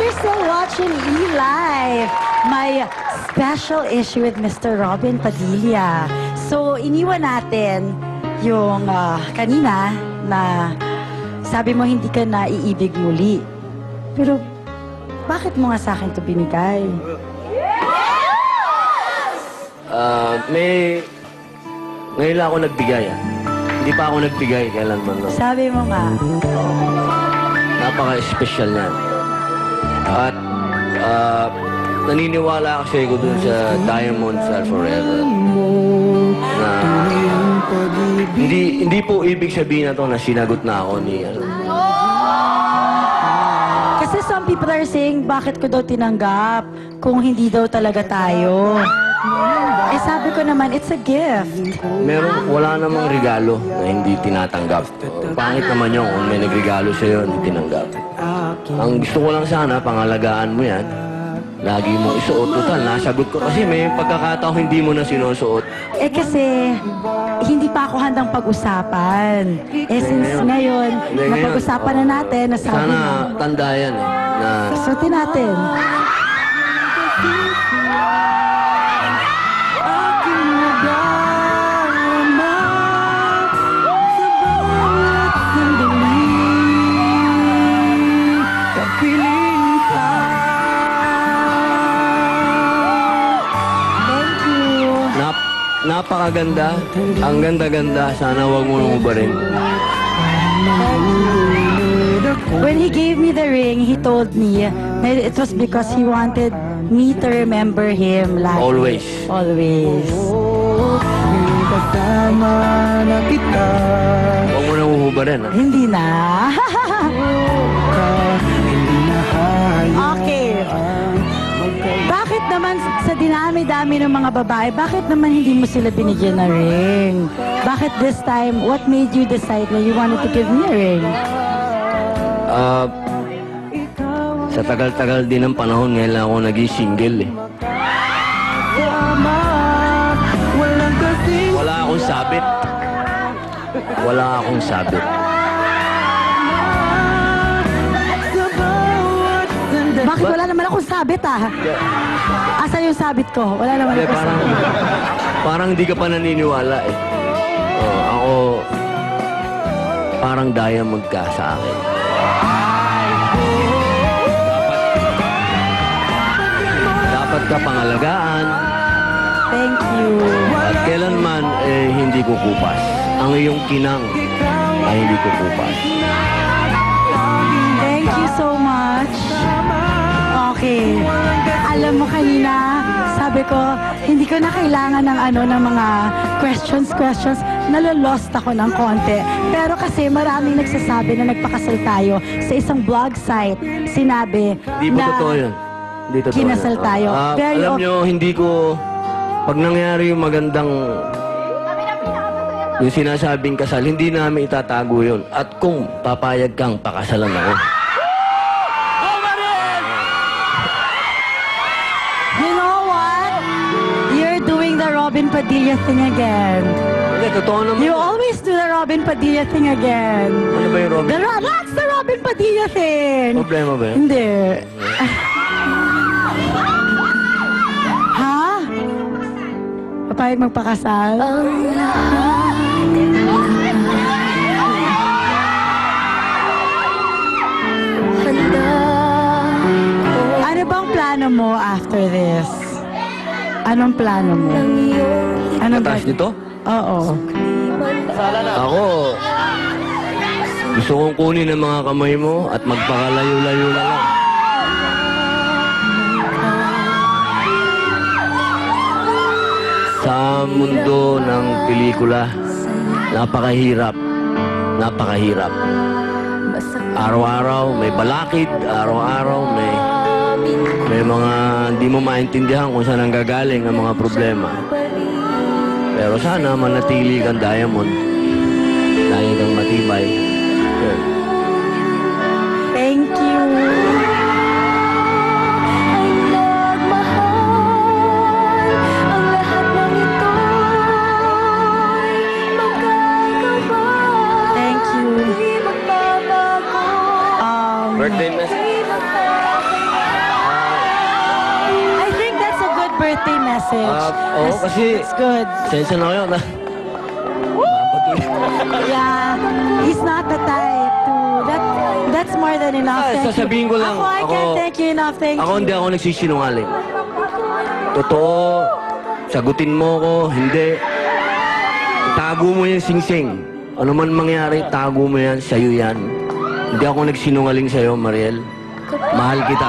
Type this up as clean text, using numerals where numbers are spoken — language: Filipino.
you're still watching E-Live, my special issue with Mr. Robin Padilla. So, iniwan natin yung kanina na sabi mo hindi ka na iibig muli. Pero, bakit mo nga sa akin ito binigay? Ngayon lang ako nagbigay. Hindi pa ako nagbigay kailanman. No? Sabi mo nga. Napaka-special niyan. At naniniwala kasi ko dun sa Diamonds Are Forever. Na hindi po ibig sabihin na to na sinagot na ako ni Kasi some people are saying, bakit ko daw tinanggap kung hindi daw talaga tayo? Eh sabi ko naman, it's a gift. wala namang regalo na hindi tinatanggap. Pangit naman yun kung may nagregalo sa'yo, hindi tinanggap. Ang gusto ko lang sana, pangalagaan mo yan. Lagi mo isuot. Total, nasagot ko kasi may pagkakataong hindi mo na sinusuot. Eh kasi, hindi pa ako handang pag-usapan. Eh since ngayon, napag-usapan na natin, nasabi Sana na. tanda yan na Suotin natin. napakaganda. Ang ganda-ganda. Sana wag mo nang ubarin. When he gave me the ring, he told me that it was because he wanted me to remember him like Always. Always. Wag mo nang ubarin. Ha? Hindi na. Okay. Bakit naman sa dinami-dami ng mga babae, bakit naman hindi mo sila binigyan ng ring? Bakit this time, what made you decide na you wanted to give me a ring? Sa tagal-tagal din ng panahon, ngayon lang ako naging single eh. Wala akong sabit. Wala akong sabit. Bakit wala naman akong sabit Asan yung sabit ko? Wala naman akong sabit. Parang hindi ka pa naniniwala eh. Ako, parang diamond ka sa akin. Dapat ka pangalagaan. Thank you. At kailanman, hindi kukupas. Ang iyong kinang ay hindi kukupas. Thank you so much. Okay. Alam mo kanina, sabi ko, hindi ko na kailangan ng mga questions. Nalolost ako ng konti. Pero kasi maraming nagsasabi na nagpakasal tayo sa isang blog site. Sinabi Hindi po na totoo yun. Hindi totoo kinasal yun. tayo. Very Alam nyo, hindi ko... Pag nangyari yung magandang... Yung sinasabing kasal, hindi namin itatago yun. At kung papayag kang pakasalan ako. You know what? You're doing the Robin Padilla thing again. Hindi, totoo naman. You always do the Robin Padilla thing again. Ano ba yung Robin? That's the Robin Padilla thing. Problema ba yun? Hindi. Ha? Papayag magpakasal? Ano bang plano mo after this? Anong plano mo? Anong Taas nito? Oo. Ako, gusto kong kunin ang mga kamay mo at magpakalayo-layo na lang. Sa mundo ng pelikula, napakahirap. Napakahirap. Araw-araw may balakid, araw-araw may mga hindi mo maintindihan kung saan nanggagaling ang mga problema. Pero sana manatili kang diamond. Lagi kang matibay. Yun. Thank you. Thank you. Birthday message. I think that's a good birthday message. Oo, kasi- It's good. Sensya na kayo na. Yeah, he's not the type to... That's more than enough. Thank you. Sasabihin ko lang, Ako, I can't thank you enough. Thank Ako you. hindi ako nagsisinungaling. Totoo, sagutin mo ko, hindi. Tago mo yung singsing. Ano man mangyari, tago mo yan, sa'yo yan. Hindi ako nagsinungaling sa'yo, Mariel. Mahal kita.